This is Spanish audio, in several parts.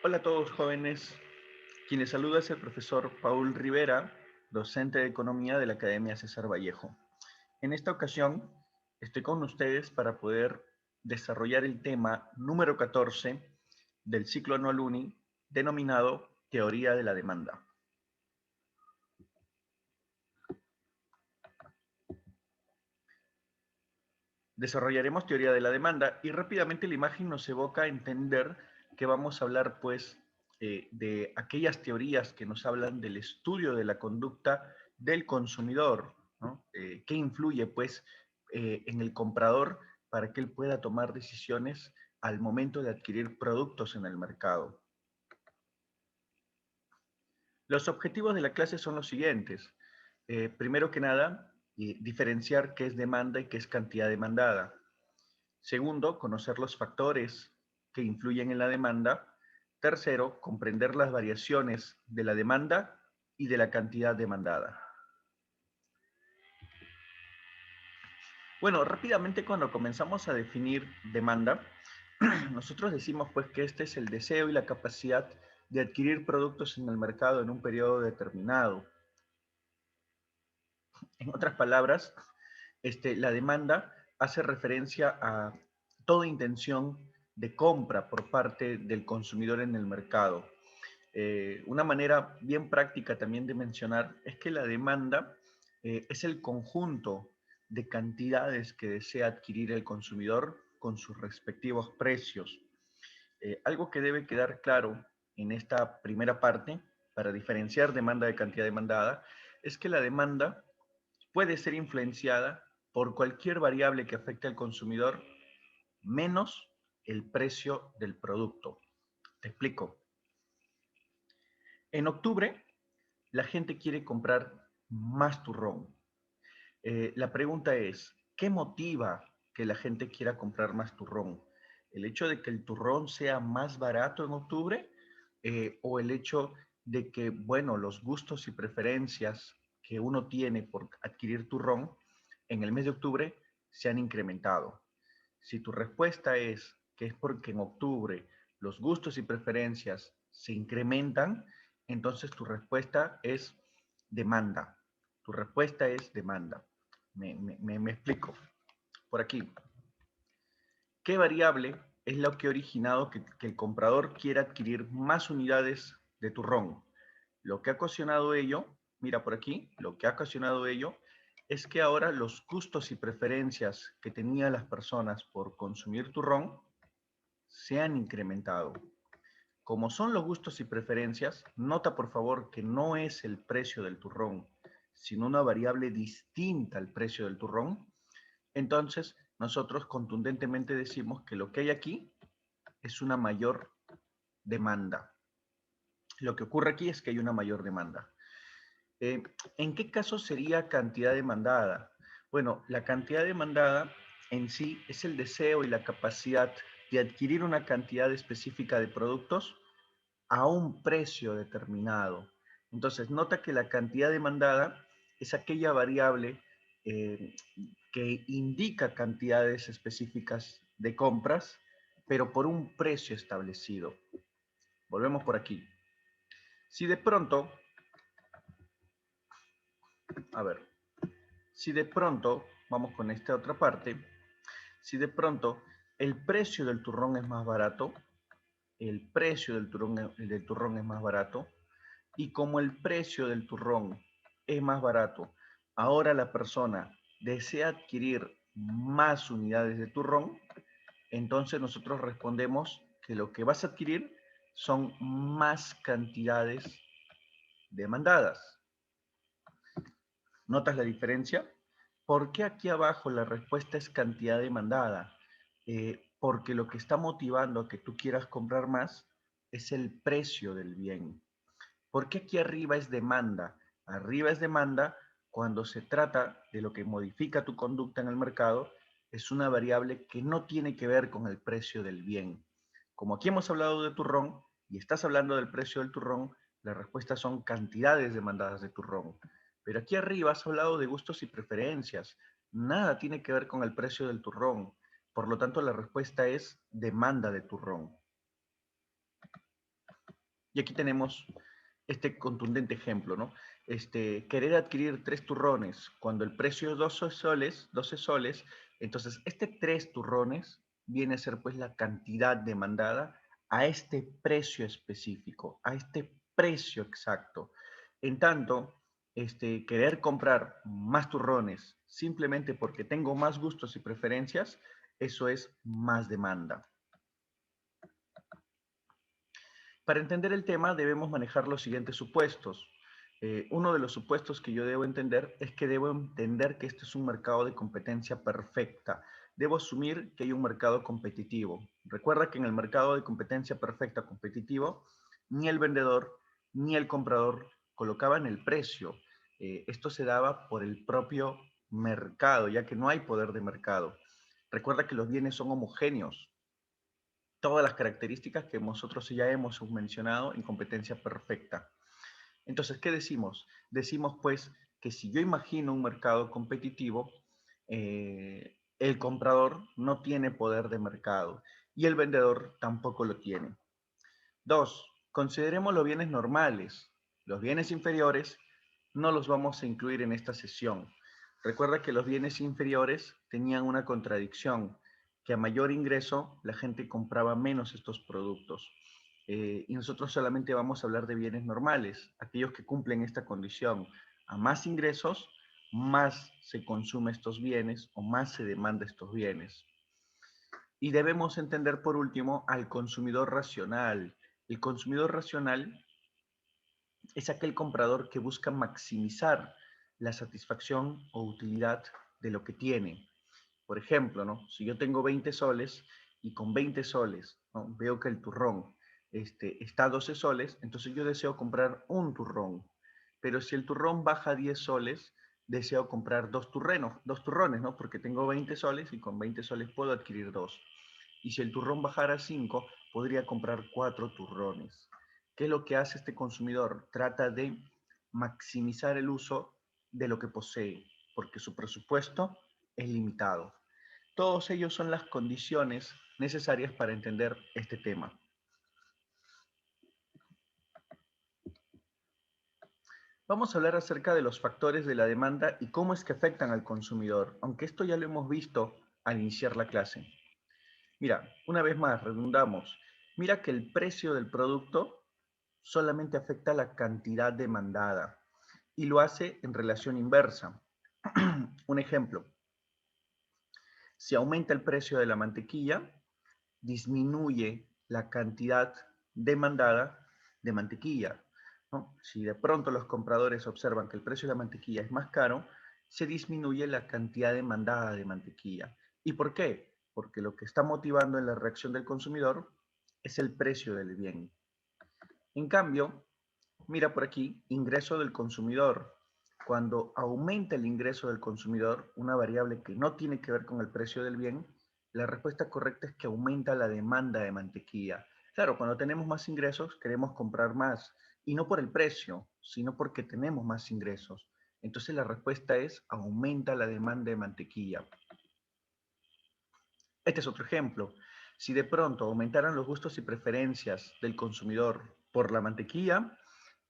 Hola a todos jóvenes, quien les saluda es el profesor Paul Rivera, docente de Economía de la Academia César Vallejo. En esta ocasión estoy con ustedes para poder desarrollar el tema número 14 del ciclo anual UNI, denominado Teoría de la Demanda. Desarrollaremos teoría de la demanda y rápidamente la imagen nos evoca a entender que vamos a hablar pues de aquellas teorías que nos hablan del estudio de la conducta del consumidor, ¿no? ¿Qué influye pues en el comprador para que él pueda tomar decisiones al momento de adquirir productos en el mercado? Los objetivos de la clase son los siguientes. Primero que nada, diferenciar qué es demanda y qué es cantidad demandada. Segundo, conocer los factores que influyen en la demanda. Tercero, comprender las variaciones de la demanda y de la cantidad demandada. Bueno, rápidamente cuando comenzamos a definir demanda, nosotros decimos pues que este es el deseo y la capacidad de adquirir productos en el mercado en un periodo determinado. En otras palabras, la demanda hace referencia a toda intención de compra por parte del consumidor en el mercado. Una manera bien práctica también de mencionar es que la demanda es el conjunto de cantidades que desea adquirir el consumidor con sus respectivos precios. Algo que debe quedar claro en esta primera parte, para diferenciar demanda de cantidad demandada, es que la demanda puede ser influenciada por cualquier variable que afecte al consumidor, menos el precio del producto. Te explico. En octubre, la gente quiere comprar más turrón. La pregunta es, ¿qué motiva que la gente quiera comprar más turrón? ¿El hecho de que el turrón sea más barato en octubre? ¿O el hecho de que, bueno, los gustos y preferencias que uno tiene por adquirir turrón en el mes de octubre se han incrementado? Si tu respuesta es que es porque en octubre los gustos y preferencias se incrementan, entonces tu respuesta es demanda. Tu respuesta es demanda. Me explico. Por aquí. ¿Qué variable es lo que ha originado que el comprador quiera adquirir más unidades de turrón? Lo que ha ocasionado ello, mira por aquí, lo que ha ocasionado ello es que ahora los gustos y preferencias que tenían las personas por consumir turrón se han incrementado. Como son los gustos y preferencias, nota por favor que no es el precio del turrón, sino una variable distinta al precio del turrón. Entonces, nosotros contundentemente decimos que lo que hay aquí es una mayor demanda. Lo que ocurre aquí es que hay una mayor demanda. Eh, ¿En qué caso sería cantidad demandada? Bueno, la cantidad demandada en sí es el deseo y la capacidad de adquirir una cantidad específica de productos a un precio determinado. Entonces, nota que la cantidad demandada es aquella variable eh, que indica cantidades específicas de compras, pero por un precio establecido. Volvemos por aquí. Si de pronto, a ver, si de pronto, vamos con esta otra parte, si de pronto el precio del turrón es más barato, el precio del turrón es más barato, y como el precio del turrón es más barato, ahora la persona desea adquirir más unidades de turrón, entonces nosotros respondemos que lo que vas a adquirir son más cantidades demandadas. ¿Notas la diferencia? ¿Por qué aquí abajo la respuesta es cantidad demandada? Porque lo que está motivando a que tú quieras comprar más es el precio del bien. ¿Por qué aquí arriba es demanda? Arriba es demanda cuando se trata de lo que modifica tu conducta en el mercado, es una variable que no tiene que ver con el precio del bien. Como aquí hemos hablado de turrón y estás hablando del precio del turrón, la respuesta son cantidades demandadas de turrón. Pero aquí arriba has hablado de gustos y preferencias. Nada tiene que ver con el precio del turrón. Por lo tanto, la respuesta es demanda de turrón. Y aquí tenemos este contundente ejemplo, ¿no? Querer adquirir 3 turrones cuando el precio es 12 soles, entonces este 3 turrones viene a ser pues la cantidad demandada a este precio específico, a este precio exacto. En tanto, querer comprar más turrones simplemente porque tengo más gustos y preferencias, eso es más demanda. Para entender el tema debemos manejar los siguientes supuestos. Uno de los supuestos que yo debo entender es que debo entender que este es un mercado de competencia perfecta. Debo asumir que hay un mercado competitivo. Recuerda que en el mercado de competencia perfecta competitivo, ni el vendedor ni el comprador colocaban el precio. Esto se daba por el propio mercado, ya que no hay poder de mercado. Recuerda que los bienes son homogéneos, todas las características que nosotros ya hemos mencionado en competencia perfecta. Entonces, ¿qué decimos? Decimos pues que si yo imagino un mercado competitivo, el comprador no tiene poder de mercado y el vendedor tampoco lo tiene. Dos, consideremos los bienes normales. Los bienes inferiores no los vamos a incluir en esta sesión. Recuerda que los bienes inferiores tenían una contradicción, que a mayor ingreso la gente compraba menos estos productos. Y nosotros solamente vamos a hablar de bienes normales, aquellos que cumplen esta condición. A más ingresos, más se consume estos bienes o más se demanda estos bienes. Y debemos entender por último al consumidor racional. El consumidor racional es aquel comprador que busca maximizar la satisfacción o utilidad de lo que tiene. Por ejemplo, ¿no? Si yo tengo 20 soles y con 20 soles, ¿no?, veo que el turrón está a 12 soles, entonces yo deseo comprar un turrón. Pero si el turrón baja a 10 soles, deseo comprar dos turrones, ¿no? Porque tengo 20 soles y con 20 soles puedo adquirir dos. Y si el turrón bajara a 5, podría comprar 4 turrones. ¿Qué es lo que hace este consumidor? Trata de maximizar el uso de lo que posee, porque su presupuesto es limitado. Todos ellos son las condiciones necesarias para entender este tema. Vamos a hablar acerca de los factores de la demanda y cómo es que afectan al consumidor, aunque esto ya lo hemos visto al iniciar la clase. Mira, una vez más, redundamos. Mira que el precio del producto solamente afecta la cantidad demandada y lo hace en relación inversa. Un ejemplo, si aumenta el precio de la mantequilla, disminuye la cantidad demandada de mantequilla, ¿no? Si de pronto los compradores observan que el precio de la mantequilla es más caro, se disminuye la cantidad demandada de mantequilla. ¿Y por qué? Porque lo que está motivando en la reacción del consumidor es el precio del bien. En cambio, mira por aquí, ingreso del consumidor. Cuando aumenta el ingreso del consumidor, una variable que no tiene que ver con el precio del bien, la respuesta correcta es que aumenta la demanda de mantequilla. Claro, cuando tenemos más ingresos, queremos comprar más, y no por el precio, sino porque tenemos más ingresos. Entonces la respuesta es aumenta la demanda de mantequilla. Este es otro ejemplo. Si de pronto aumentaran los gustos y preferencias del consumidor por la mantequilla,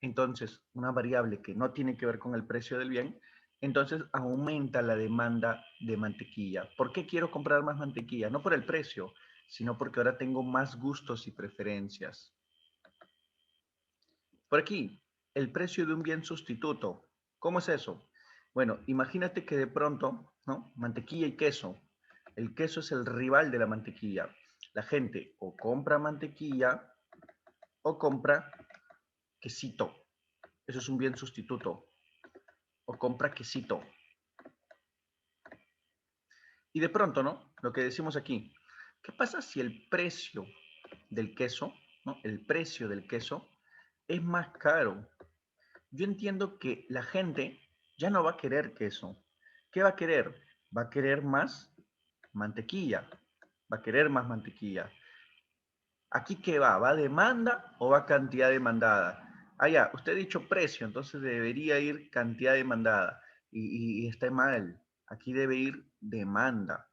entonces una variable que no tiene que ver con el precio del bien, entonces aumenta la demanda de mantequilla. ¿Por qué quiero comprar más mantequilla? No por el precio, sino porque ahora tengo más gustos y preferencias. Por aquí, el precio de un bien sustituto. ¿Cómo es eso? Bueno, imagínate que de pronto, ¿no? Mantequilla y queso. El queso es el rival de la mantequilla. La gente o compra mantequilla o compra quesito. Eso es un bien sustituto. O compra quesito. Y de pronto, ¿no? Lo que decimos aquí. ¿Qué pasa si el precio del queso, ¿no? El precio del queso es más caro? Yo entiendo que la gente ya no va a querer queso. ¿Qué va a querer? Va a querer más mantequilla. Va a querer más mantequilla. ¿Aquí qué va? ¿Va demanda o va cantidad demandada? Ah, ya, usted ha dicho precio, entonces debería ir cantidad demandada. Y está mal. Aquí debe ir demanda.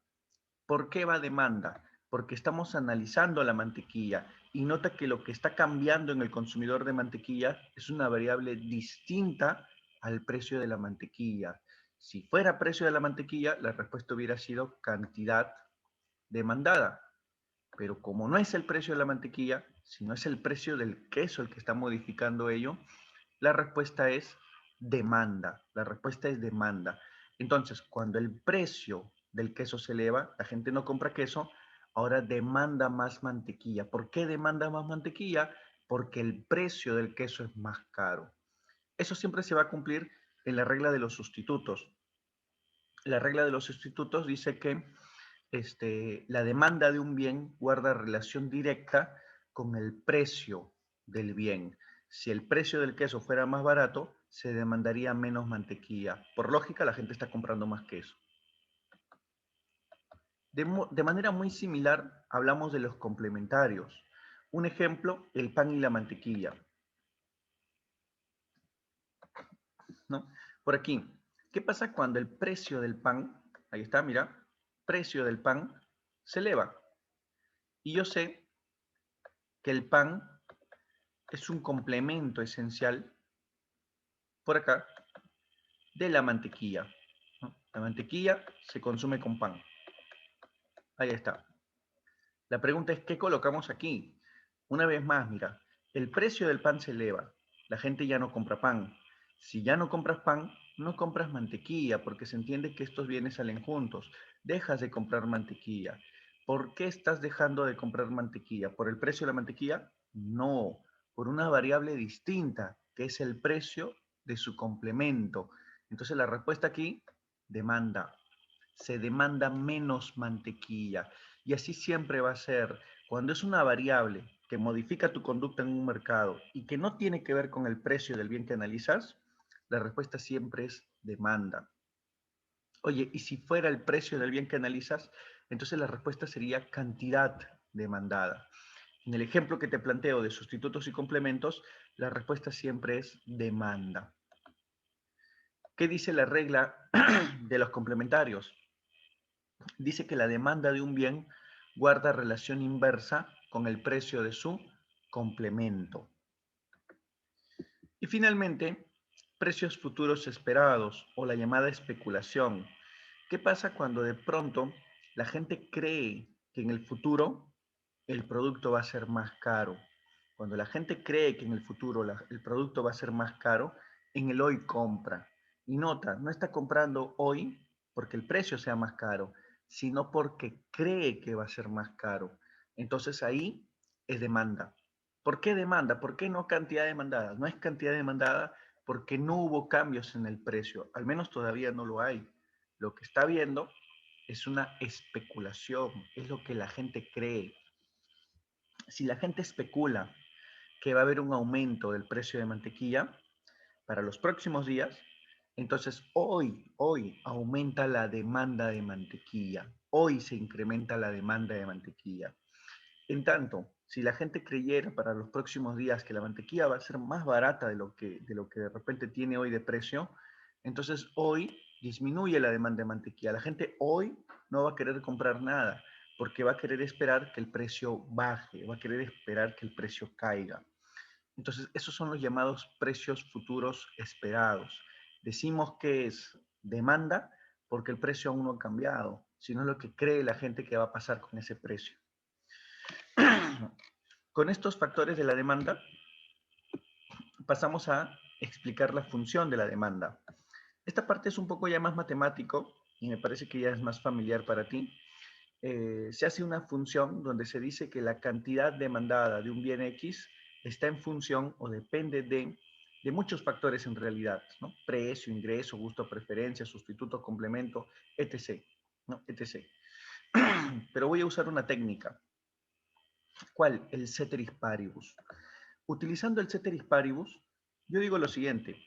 ¿Por qué va demanda? porque estamos analizando la mantequilla y nota que lo que está cambiando en el consumidor de mantequilla es una variable distinta al precio de la mantequilla. Si fuera precio de la mantequilla, la respuesta hubiera sido cantidad demandada. Pero como no es el precio de la mantequilla, sino es el precio del queso el que está modificando ello, la respuesta es demanda. La respuesta es demanda. Entonces, cuando el precio del queso se eleva, la gente no compra queso, ahora demanda más mantequilla. ¿Por qué demanda más mantequilla? Porque el precio del queso es más caro. Eso siempre se va a cumplir en la regla de los sustitutos. La regla de los sustitutos dice que la demanda de un bien guarda relación directa con el precio del bien. Si el precio del queso fuera más barato, se demandaría menos mantequilla. Por lógica, la gente está comprando más queso. De manera muy similar, hablamos de los complementarios. Un ejemplo, el pan y la mantequilla, ¿no? Por aquí, ¿qué pasa cuando el precio del pan, ahí está, mira, precio del pan se eleva? Y yo sé que el pan es un complemento esencial, por acá, de la mantequilla, ¿no? La mantequilla se consume con pan. Ahí está. La pregunta es, ¿qué colocamos aquí? Una vez más, mira, el precio del pan se eleva. La gente ya no compra pan. Si ya no compras pan, no compras mantequilla, porque se entiende que estos bienes salen juntos. Dejas de comprar mantequilla. ¿Por qué estás dejando de comprar mantequilla? ¿Por el precio de la mantequilla? No, por una variable distinta, que es el precio de su complemento. Entonces la respuesta aquí, demanda. Se demanda menos mantequilla. Y así siempre va a ser. Cuando es una variable que modifica tu conducta en un mercado y que no tiene que ver con el precio del bien que analizas, la respuesta siempre es demanda. Oye, y si fuera el precio del bien que analizas, entonces la respuesta sería cantidad demandada. En el ejemplo que te planteo de sustitutos y complementos, la respuesta siempre es demanda. ¿Qué dice la regla de los complementarios? Dice que la demanda de un bien guarda relación inversa con el precio de su complemento. Y finalmente, precios futuros esperados o la llamada especulación. ¿Qué pasa cuando de pronto la gente cree que en el futuro el producto va a ser más caro? Cuando la gente cree que en el futuro el producto va a ser más caro, en el hoy compra. Y nota, no está comprando hoy porque el precio sea más caro, sino porque cree que va a ser más caro. Entonces ahí es demanda. ¿Por qué demanda? ¿Por qué no cantidad demandada? No es cantidad demandada porque no hubo cambios en el precio, al menos todavía no lo hay. Lo que está viendo es una especulación, es lo que la gente cree. Si la gente especula que va a haber un aumento del precio de mantequilla para los próximos días, entonces hoy aumenta la demanda de mantequilla, hoy se incrementa la demanda de mantequilla. En tanto, si la gente creyera para los próximos días que la mantequilla va a ser más barata de repente tiene hoy de precio, entonces hoy disminuye la demanda de mantequilla. La gente hoy no va a querer comprar nada porque va a querer esperar que el precio baje, va a querer esperar que el precio caiga. Entonces, esos son los llamados precios futuros esperados. Decimos que es demanda porque el precio aún no ha cambiado, sino lo que cree la gente que va a pasar con ese precio. Con estos factores de la demanda, pasamos a explicar la función de la demanda. Esta parte es un poco ya más matemático y me parece que ya es más familiar para ti. Se hace una función donde se dice que la cantidad demandada de un bien X está en función o depende de muchos factores en realidad, ¿no? Precio, ingreso, gusto, preferencia, sustituto, complemento, etc. ¿no? etc. Pero voy a usar una técnica. ¿Cuál? El ceteris paribus. Utilizando el ceteris paribus, yo digo lo siguiente,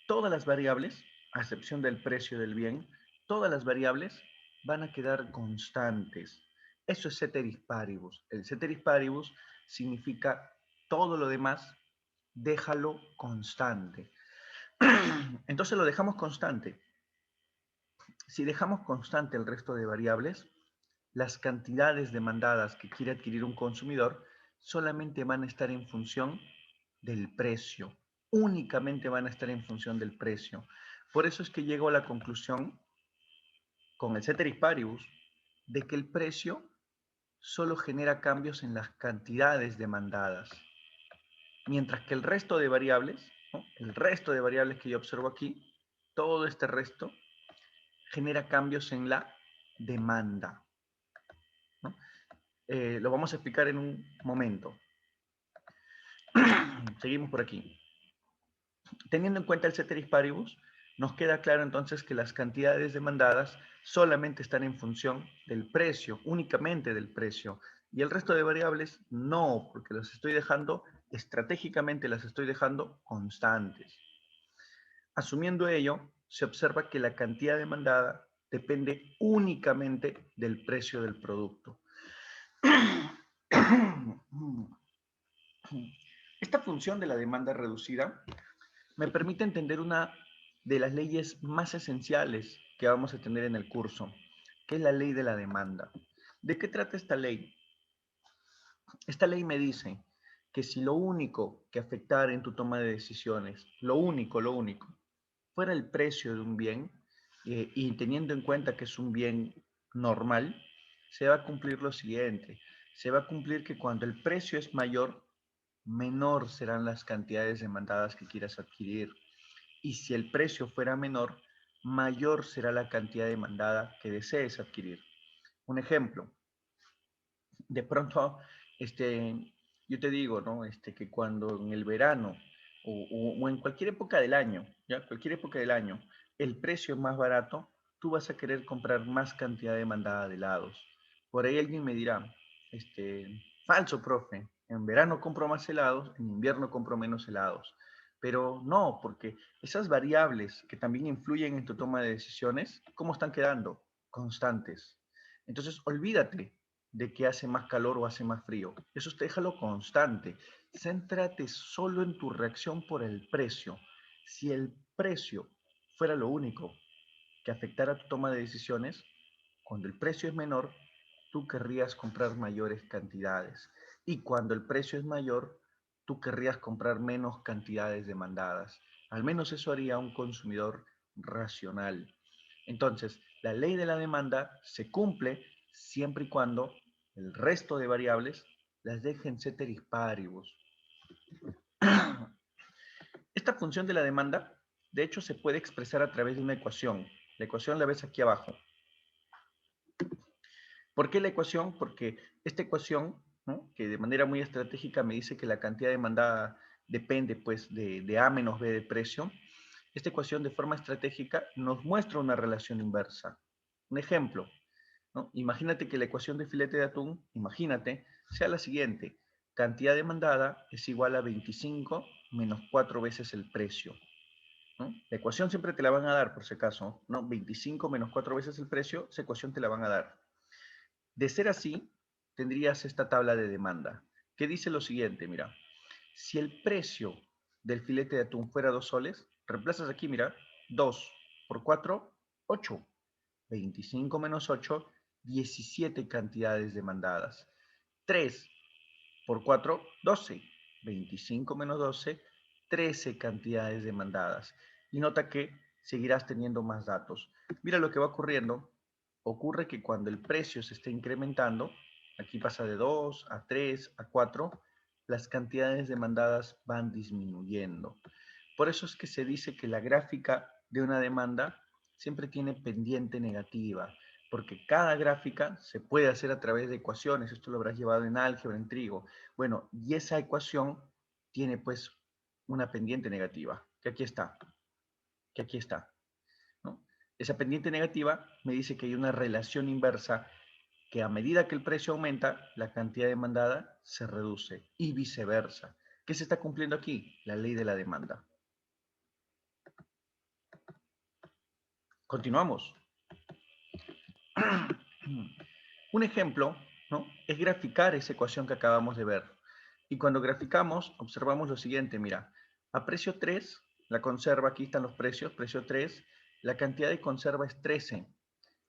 todas las variables, a excepción del precio del bien, todas las variables van a quedar constantes. Eso es ceteris paribus. El ceteris paribus significa todo lo demás, déjalo constante. Entonces lo dejamos constante. Si dejamos constante el resto de variables, las cantidades demandadas que quiere adquirir un consumidor solamente van a estar en función del precio. Únicamente van a estar en función del precio. Por eso es que llego a la conclusión, con el ceteris paribus, de que el precio solo genera cambios en las cantidades demandadas. Mientras que el resto de variables, ¿no? El resto de variables que yo observo aquí, todo este resto, genera cambios en la demanda, ¿no? Lo vamos a explicar en un momento. Seguimos por aquí. Teniendo en cuenta el ceteris paribus, nos queda claro entonces que las cantidades demandadas solamente están en función del precio, únicamente del precio, y el resto de variables no, porque las estoy dejando, estratégicamente las estoy dejando constantes. Asumiendo ello, se observa que la cantidad demandada depende únicamente del precio del producto. Esta función de la demanda reducida me permite entender una de las leyes más esenciales que vamos a tener en el curso, que es la ley de la demanda. ¿De qué trata esta ley? Esta ley me dice que si lo único que afectara en tu toma de decisiones, lo único, fuera el precio de un bien, y teniendo en cuenta que es un bien normal, se va a cumplir lo siguiente. Se va a cumplir que cuando el precio es mayor, menor serán las cantidades demandadas que quieras adquirir. Y si el precio fuera menor, mayor será la cantidad demandada que desees adquirir. Un ejemplo, de pronto, yo te digo, ¿no? Que cuando en el verano o en cualquier época del año, ¿ya? Cualquier época del año, el precio es más barato, tú vas a querer comprar más cantidad demandada de helados. Por ahí alguien me dirá, falso, profe, en verano compro más helados, en invierno compro menos helados. Pero no, porque esas variables que también influyen en tu toma de decisiones, ¿cómo están quedando? Constantes. Entonces, olvídate de que hace más calor o hace más frío. Eso déjalo constante. Céntrate solo en tu reacción por el precio. Si el precio fuera lo único que afectara tu toma de decisiones, cuando el precio es menor, tú querrías comprar mayores cantidades. Y cuando el precio es mayor, tú querrías comprar menos cantidades demandadas. Al menos eso haría un consumidor racional. Entonces, la ley de la demanda se cumple siempre y cuando el resto de variables las dejen ceteris paribus. Esta función de la demanda, de hecho, se puede expresar a través de una ecuación. La ecuación la ves aquí abajo. ¿Por qué la ecuación? Porque esta ecuación, ¿no? Que de manera muy estratégica me dice que la cantidad demandada depende pues de A menos B de precio. Esta ecuación de forma estratégica nos muestra una relación inversa. Un ejemplo, ¿no? Imagínate que la ecuación de filete de atún, imagínate, sea la siguiente. Cantidad demandada es igual a 25 menos 4 veces el precio, ¿no? La ecuación siempre te la van a dar, por si acaso, ¿no? 25 menos 4 veces el precio, esa ecuación te la van a dar. De ser así, tendrías esta tabla de demanda, que dice lo siguiente, mira, si el precio del filete de atún fuera 2 soles, reemplazas aquí, mira, 2 por 4, 8. 25 menos 8, 17 cantidades demandadas. 3 por 4, 12. 25 menos 12, 13 cantidades demandadas. Y nota que seguirás teniendo más datos. Mira lo que va ocurriendo. Ocurre que cuando el precio se está incrementando, aquí pasa de 2 a 3 a 4, las cantidades demandadas van disminuyendo. Por eso es que se dice que la gráfica de una demanda siempre tiene pendiente negativa, porque cada gráfica se puede hacer a través de ecuaciones. Esto lo habrás llevado en álgebra, en trigo. Bueno, y esa ecuación tiene pues una pendiente negativa, que aquí está, que aquí está, ¿no? Esa pendiente negativa me dice que hay una relación inversa, que a medida que el precio aumenta, la cantidad demandada se reduce y viceversa. ¿Qué se está cumpliendo aquí? La ley de la demanda. Continuamos. Un ejemplo, ¿no? Es graficar esa ecuación que acabamos de ver. Y cuando graficamos, observamos lo siguiente, mira, a precio 3, la conserva, aquí están los precios, precio 3, la cantidad de conserva es 13.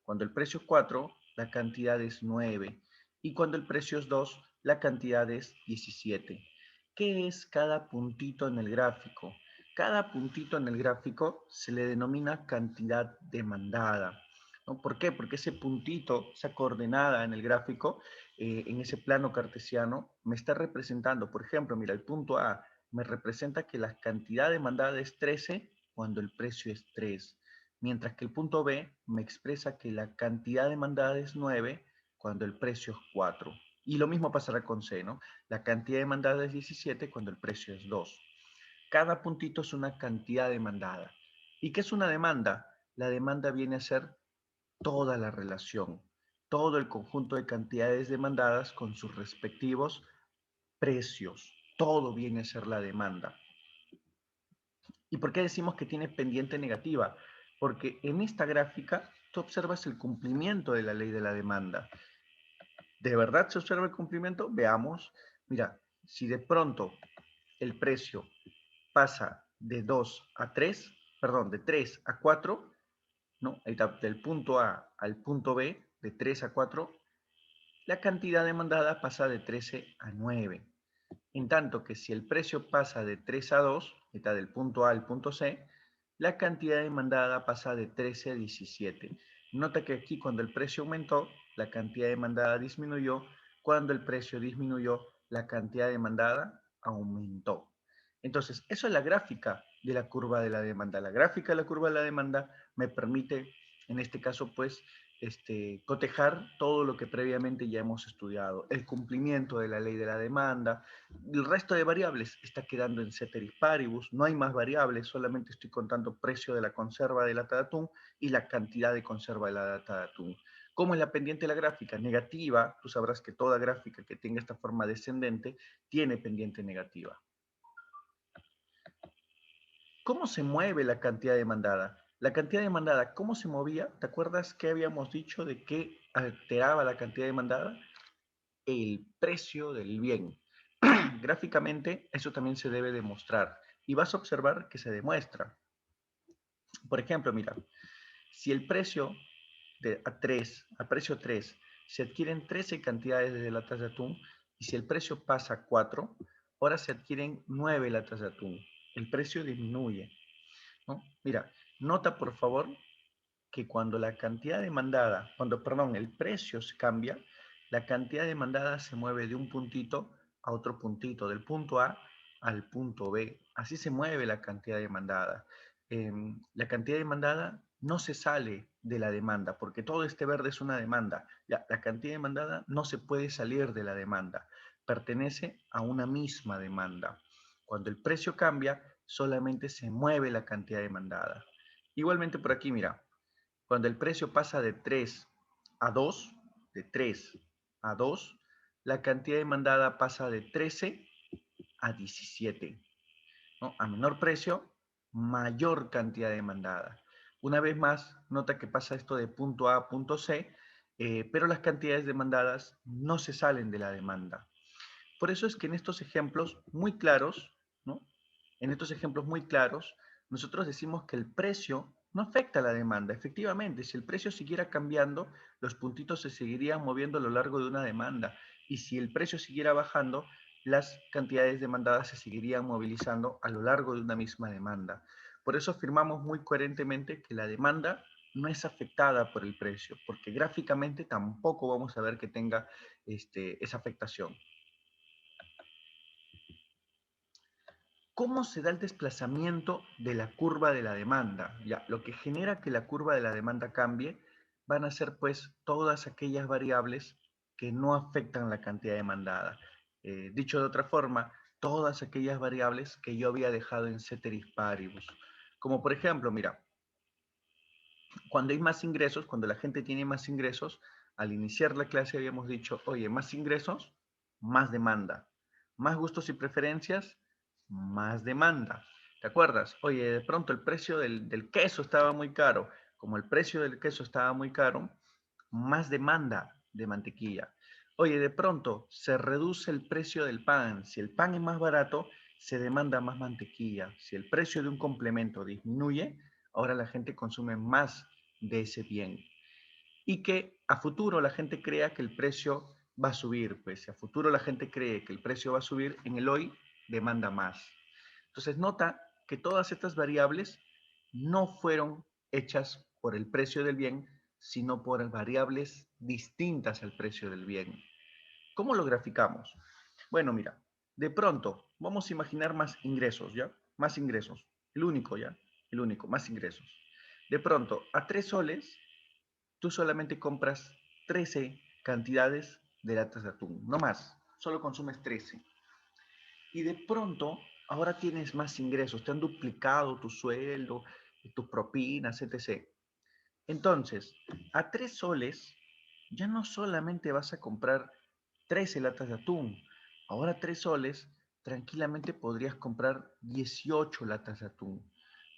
Cuando el precio es 4, la cantidad es 9. Y cuando el precio es 2, la cantidad es 17. ¿Qué es cada puntito en el gráfico? Cada puntito en el gráfico se le denomina cantidad demandada, ¿no? ¿Por qué? Porque ese puntito, esa coordenada en el gráfico, en ese plano cartesiano, me está representando, por ejemplo, mira, el punto A me representa que la cantidad demandada es 13 cuando el precio es 3, mientras que el punto B me expresa que la cantidad demandada es 9 cuando el precio es 4. Y lo mismo pasará con C, ¿no? La cantidad demandada es 17 cuando el precio es 2. Cada puntito es una cantidad demandada. ¿Y qué es una demanda? La demanda viene a ser toda la relación, todo el conjunto de cantidades demandadas con sus respectivos precios. Todo viene a ser la demanda. ¿Y por qué decimos que tiene pendiente negativa? Porque en esta gráfica tú observas el cumplimiento de la ley de la demanda. ¿De verdad se observa el cumplimiento? Veamos. Mira, si de pronto el precio pasa de 2 a 3, perdón, de 3 a 4, ¿no? Del punto A al punto B, de 3 a 4, la cantidad demandada pasa de 13 a 9. En tanto que si el precio pasa de 3 a 2, está del punto A al punto C, la cantidad demandada pasa de 13 a 17. Nota que aquí cuando el precio aumentó, la cantidad demandada disminuyó. Cuando el precio disminuyó, la cantidad demandada aumentó. Entonces, eso es la gráfica de la curva de la demanda. La gráfica de la curva de la demanda me permite, en este caso, pues, cotejar todo lo que previamente ya hemos estudiado. El cumplimiento de la ley de la demanda, el resto de variables está quedando en ceteris paribus, no hay más variables, solamente estoy contando precio de la conserva de lata de atún y la cantidad de conserva de la lata de atún. ¿Cómo es la pendiente de la gráfica? Negativa, tú sabrás que toda gráfica que tenga esta forma descendente tiene pendiente negativa. ¿Cómo se mueve la cantidad demandada? La cantidad demandada, ¿cómo se movía? ¿Te acuerdas que habíamos dicho de qué alteraba la cantidad demandada? El precio del bien. Gráficamente, eso también se debe demostrar. Y vas a observar que se demuestra. Por ejemplo, mira, si el precio a precio 3 se adquieren 13 cantidades de latas de atún, y si el precio pasa a 4, ahora se adquieren 9 latas de atún. El precio disminuye, ¿no? Mira, nota por favor que cuando la cantidad demandada, perdón, el precio se cambia, la cantidad demandada se mueve de un puntito a otro puntito, del punto A al punto B. Así se mueve la cantidad demandada. La cantidad demandada no se sale de la demanda, porque todo este verde es una demanda. La cantidad demandada no se puede salir de la demanda, pertenece a una misma demanda. Cuando el precio cambia, solamente se mueve la cantidad demandada. Igualmente por aquí, mira, cuando el precio pasa de 3 a 2, de 3 a 2, la cantidad demandada pasa de 13 a 17, ¿no? A menor precio, mayor cantidad demandada. Una vez más, nota que pasa esto de punto A a punto C, pero las cantidades demandadas no se salen de la demanda. Por eso es que en estos ejemplos muy claros, ¿no? En estos ejemplos muy claros, nosotros decimos que el precio no afecta a la demanda. Efectivamente, si el precio siguiera cambiando, los puntitos se seguirían moviendo a lo largo de una demanda. Y si el precio siguiera bajando, las cantidades demandadas se seguirían movilizando a lo largo de una misma demanda. Por eso afirmamos muy coherentemente que la demanda no es afectada por el precio, porque gráficamente tampoco vamos a ver que tenga esa afectación. ¿Cómo se da el desplazamiento de la curva de la demanda? Ya, lo que genera que la curva de la demanda cambie van a ser pues todas aquellas variables que no afectan la cantidad demandada. Dicho de otra forma, todas aquellas variables que yo había dejado en ceteris paribus. Como por ejemplo, mira, cuando hay más ingresos, cuando la gente tiene más ingresos, al iniciar la clase habíamos dicho, oye, más ingresos, más demanda. Más gustos y preferencias, más demanda. ¿Te acuerdas? Oye, de pronto el precio del queso estaba muy caro. Como el precio del queso estaba muy caro, más demanda de mantequilla. Oye, de pronto se reduce el precio del pan. Si el pan es más barato, se demanda más mantequilla. Si el precio de un complemento disminuye, ahora la gente consume más de ese bien. y que a futuro la gente crea que el precio va a subir. Pues si a futuro la gente cree que el precio va a subir, en el hoy demanda más. Entonces nota que todas estas variables no fueron hechas por el precio del bien, sino por variables distintas al precio del bien. ¿Cómo lo graficamos? Bueno, mira, de pronto vamos a imaginar más ingresos, ¿ya? Más ingresos. El único, ¿ya? El único, más ingresos. De pronto, a 3 soles, tú solamente compras 13 cantidades de latas de atún, no más, solo consumes 13. Y de pronto, ahora tienes más ingresos, te han duplicado tu sueldo, tus propinas, etc. Entonces, a 3 soles, ya no solamente vas a comprar 13 latas de atún, ahora a 3 soles, tranquilamente podrías comprar 18 latas de atún.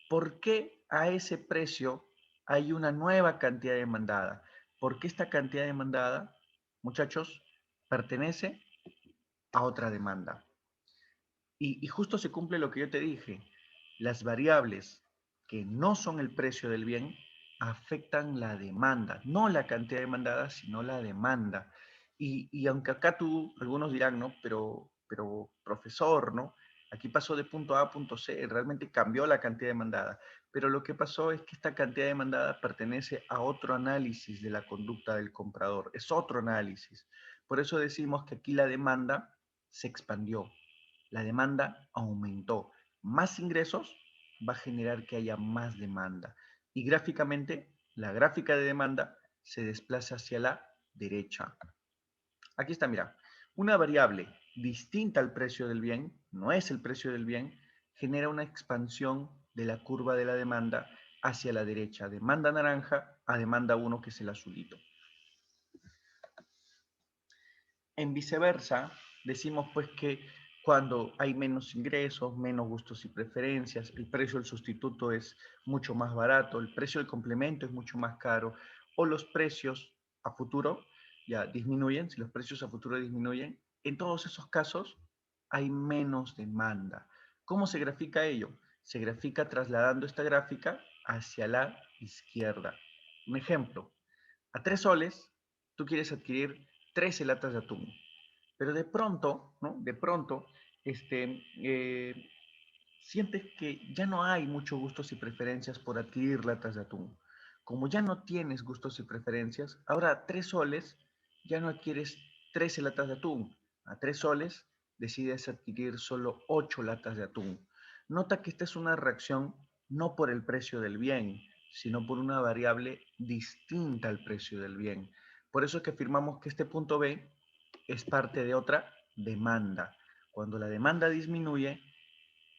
¿Por qué a ese precio hay una nueva cantidad demandada? Porque esta cantidad demandada, muchachos, pertenece a otra demanda. Y justo se cumple lo que yo te dije. Las variables que no son el precio del bien afectan la demanda, no la cantidad demandada, sino la demanda. Y aunque acá algunos dirán, ¿no? Pero profesor, ¿no? Aquí pasó de punto A a punto C, realmente cambió la cantidad demandada. Pero lo que pasó es que esta cantidad demandada pertenece a otro análisis de la conducta del comprador, es otro análisis. Por eso decimos que aquí la demanda se expandió, la demanda aumentó. Más ingresos va a generar que haya más demanda. Y gráficamente, la gráfica de demanda se desplaza hacia la derecha. Aquí está, mira, una variable distinta al precio del bien, no es el precio del bien, genera una expansión de la curva de la demanda hacia la derecha, demanda naranja a demanda 1, que es el azulito. En viceversa, decimos pues que cuando hay menos ingresos, menos gustos y preferencias, el precio del sustituto es mucho más barato, el precio del complemento es mucho más caro, o los precios a futuro ya disminuyen, si los precios a futuro disminuyen, en todos esos casos hay menos demanda. ¿Cómo se grafica ello? Se grafica trasladando esta gráfica hacia la izquierda. Un ejemplo, a 3 soles, tú quieres adquirir 13 latas de atún, pero de pronto, ¿no? De pronto, sientes que ya no hay muchos gustos y preferencias por adquirir latas de atún. Como ya no tienes gustos y preferencias, ahora a 3 soles ya no adquieres 13 latas de atún. A 3 soles decides adquirir solo 8 latas de atún. Nota que esta es una reacción no por el precio del bien, sino por una variable distinta al precio del bien. Por eso es que afirmamos que este punto B es parte de otra demanda. Cuando la demanda disminuye,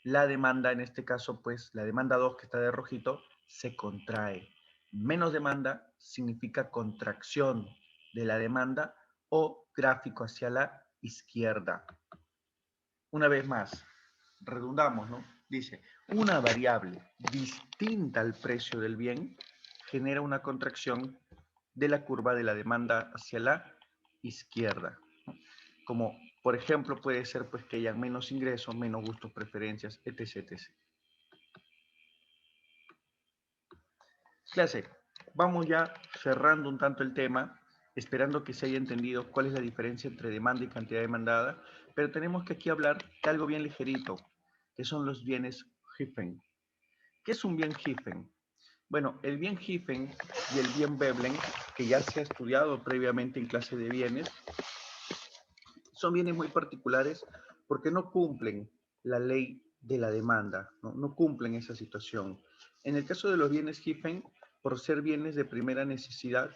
la demanda, en este caso, pues la demanda 2 que está de rojito, se contrae. Menos demanda significa contracción de la demanda o gráfico hacia la izquierda. Una vez más, redundamos, ¿no? Dice, una variable distinta al precio del bien genera una contracción de la curva de la demanda hacia la izquierda. Como, por ejemplo, puede ser pues que haya menos ingresos, menos gustos, preferencias, etc, etc. Clase, vamos ya cerrando un tanto el tema, esperando que se haya entendido cuál es la diferencia entre demanda y cantidad demandada, pero tenemos que aquí hablar de algo bien ligerito, que son los bienes Giffen. ¿Qué es un bien Giffen? Bueno, el bien Giffen y el bien Veblen, que ya se ha estudiado previamente en clase de bienes, son bienes muy particulares porque no cumplen la ley de la demanda, no cumplen esa situación. En el caso de los bienes Giffen, por ser bienes de primera necesidad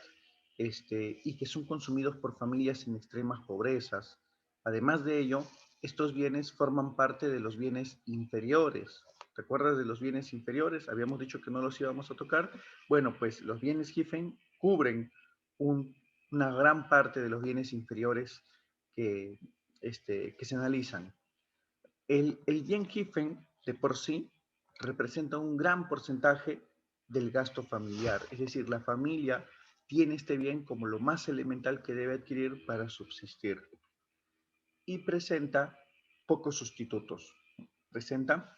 y que son consumidos por familias en extremas pobrezas, además de ello, estos bienes forman parte de los bienes inferiores. ¿Te acuerdas de los bienes inferiores? Habíamos dicho que no los íbamos a tocar. Bueno, pues los bienes Giffen cubren una gran parte de los bienes inferiores que, que se analizan. El bien Giffen de por sí representa un gran porcentaje del gasto familiar, es decir, la familia tiene este bien como lo más elemental que debe adquirir para subsistir y presenta pocos sustitutos. Presenta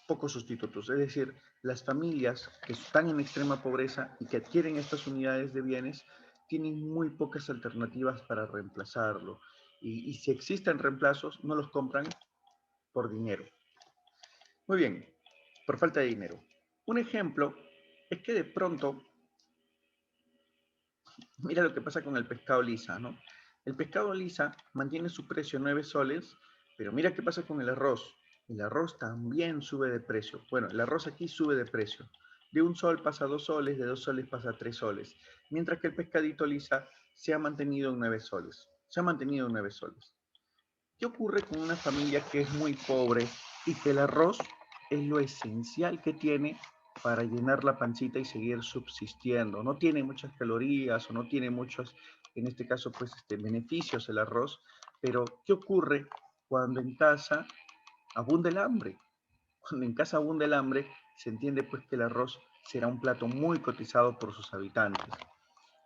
pocos sustitutos, es decir, las familias que están en extrema pobreza y que adquieren estas unidades de bienes tienen muy pocas alternativas para reemplazarlo. Y si existen reemplazos, no los compran por dinero. Muy bien, por falta de dinero. Un ejemplo es que de pronto, mira lo que pasa con el pescado lisa, ¿no? El pescado lisa mantiene su precio 9 soles, pero mira qué pasa con el arroz. El arroz también sube de precio. Bueno, el arroz aquí sube de precio. De 1 sol pasa a 2 soles, de 2 soles pasa a 3 soles. Mientras que el pescadito lisa se ha mantenido en 9 soles. Se ha mantenido en 9 soles. ¿Qué ocurre con una familia que es muy pobre y que el arroz es lo esencial que tiene para llenar la pancita y seguir subsistiendo? No tiene muchas calorías o no tiene muchos, en este caso, pues, beneficios el arroz, pero ¿qué ocurre cuando en casa abunda el hambre? Cuando en casa abunda el hambre, se entiende pues que el arroz será un plato muy cotizado por sus habitantes.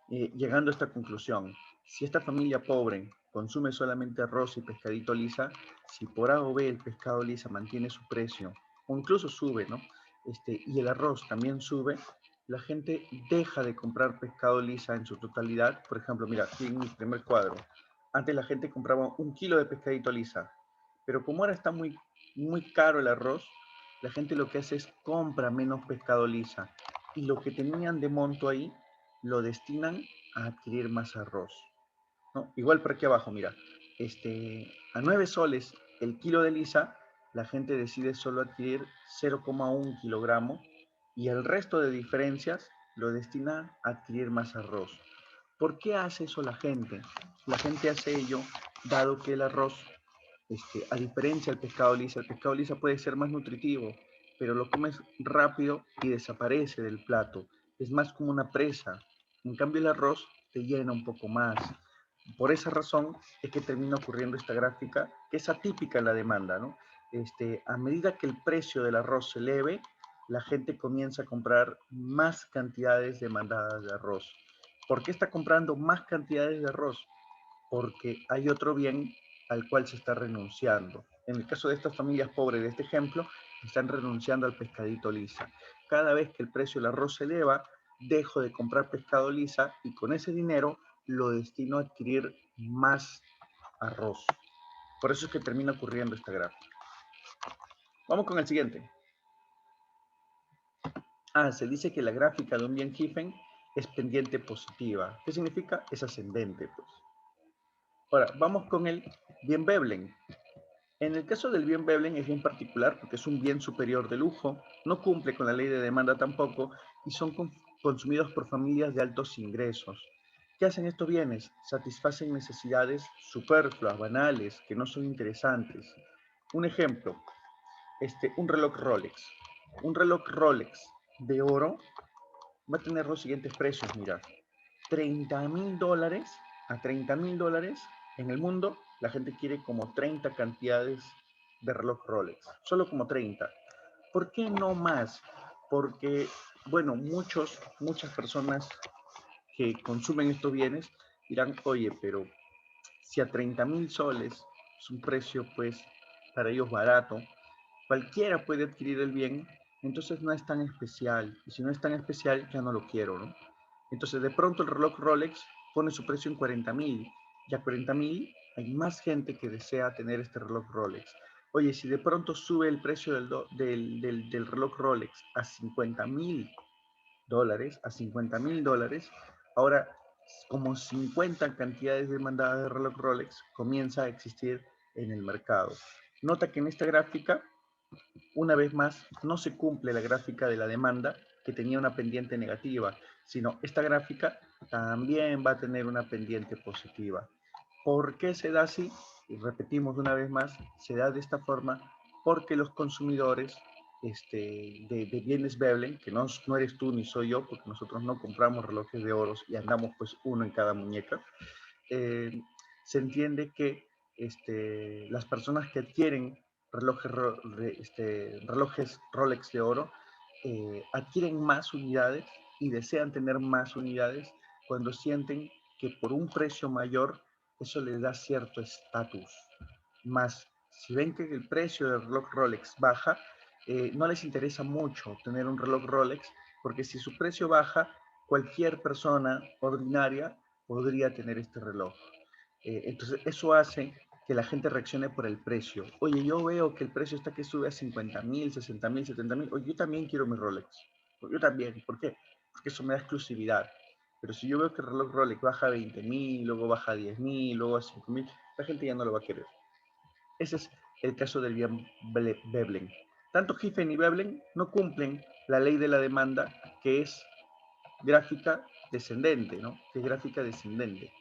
Llegando a esta conclusión, si esta familia pobre consume solamente arroz y pescadito lisa, si por A o B el pescado lisa mantiene su precio, o incluso sube, ¿no? Y el arroz también sube, la gente deja de comprar pescado lisa en su totalidad. Por ejemplo, mira, aquí en mi primer cuadro, antes la gente compraba 1 kilo de pescadito lisa, pero como ahora está muy caro el arroz, la gente lo que hace es compra menos pescado lisa y lo que tenían de monto ahí lo destinan a adquirir más arroz, ¿no? Igual por aquí abajo, mira, a 9 soles el kilo de lisa, la gente decide solo adquirir 0,1 kilogramo y el resto de diferencias lo destina a adquirir más arroz. ¿Por qué hace eso la gente? La gente hace ello dado que el arroz, a diferencia del pescado lisa, el pescado lisa puede ser más nutritivo, pero lo comes rápido y desaparece del plato. Es más como una presa. En cambio, el arroz te llena un poco más. Por esa razón es que termina ocurriendo esta gráfica, que es atípica en la demanda, ¿no? A medida que el precio del arroz se eleve, la gente comienza a comprar más cantidades demandadas de arroz. ¿Por qué está comprando más cantidades de arroz? Porque hay otro bien al cual se está renunciando. En el caso de estas familias pobres de este ejemplo, están renunciando al pescadito lisa. Cada vez que el precio del arroz se eleva, dejo de comprar pescado lisa y con ese dinero lo destino a adquirir más arroz. Por eso es que termina ocurriendo esta gráfica. Vamos con el siguiente. Se dice que la gráfica de un bien Giffen es pendiente positiva. ¿Qué significa? Es ascendente, pues. Ahora, vamos con el bien Veblen. En el caso del bien Veblen es bien particular porque es un bien superior de lujo, no cumple con la ley de demanda tampoco y son consumidos por familias de altos ingresos. ¿Qué hacen estos bienes? Satisfacen necesidades superfluas, banales, que no son interesantes. Un ejemplo, un reloj Rolex. Un reloj Rolex de oro va a tener los siguientes precios, mira. $30,000 a $30,000 en el mundo, la gente quiere como 30 cantidades de reloj Rolex, solo como 30. ¿Por qué no más? Porque, bueno, muchas personas que consumen estos bienes dirán, oye, pero si a 30,000 soles es un precio, pues, para ellos barato, cualquiera puede adquirir el bien, entonces no es tan especial. Y si no es tan especial, ya no lo quiero, ¿no? Entonces, de pronto el reloj Rolex pone su precio en 40,000. Y a 40,000 hay más gente que desea tener este reloj Rolex. Oye, si de pronto sube el precio del reloj Rolex a $50,000, ahora como 50 cantidades demandadas de reloj Rolex comienza a existir en el mercado. Nota que en esta gráfica, una vez más, no se cumple la gráfica de la demanda que tenía una pendiente negativa, sino esta gráfica también va a tener una pendiente positiva. ¿Por qué se da así? Y repetimos una vez más, se da de esta forma porque los consumidores de bienes Veblen, que no eres tú ni soy yo, porque nosotros no compramos relojes de oro y andamos pues uno en cada muñeca, eh, se entiende que las personas que adquieren relojes Rolex de oro adquieren más unidades y desean tener más unidades cuando sienten que por un precio mayor eso les da cierto estatus. Más, si ven que el precio del reloj Rolex baja, no les interesa mucho tener un reloj Rolex porque si su precio baja, cualquier persona ordinaria podría tener este reloj. Entonces, eso hace que la gente reaccione por el precio. Oye, yo veo que el precio está que sube a 50.000, 60.000, 70.000. Oye, yo también quiero mi Rolex. Yo también. ¿Por qué? Porque eso me da exclusividad. Pero si yo veo que el reloj Rolex baja a 20.000, luego baja a 10.000, luego a 5.000, la gente ya no lo va a querer. Ese es el caso del bien Veblen. Tanto Giffen y Veblen no cumplen la ley de la demanda, que es gráfica descendente, ¿no? Que es gráfica descendente.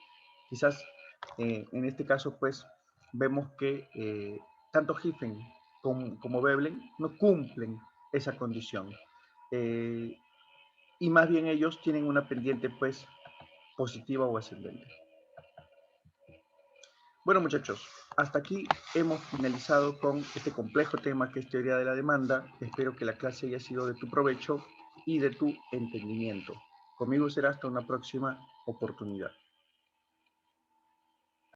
Quizás en este caso, pues, vemos que tanto Giffen como Veblen no cumplen esa condición. Y más bien ellos tienen una pendiente, pues, positiva o ascendente. Bueno, muchachos, hasta aquí hemos finalizado con este complejo tema que es teoría de la demanda. Espero que la clase haya sido de tu provecho y de tu entendimiento. Conmigo será hasta una próxima oportunidad.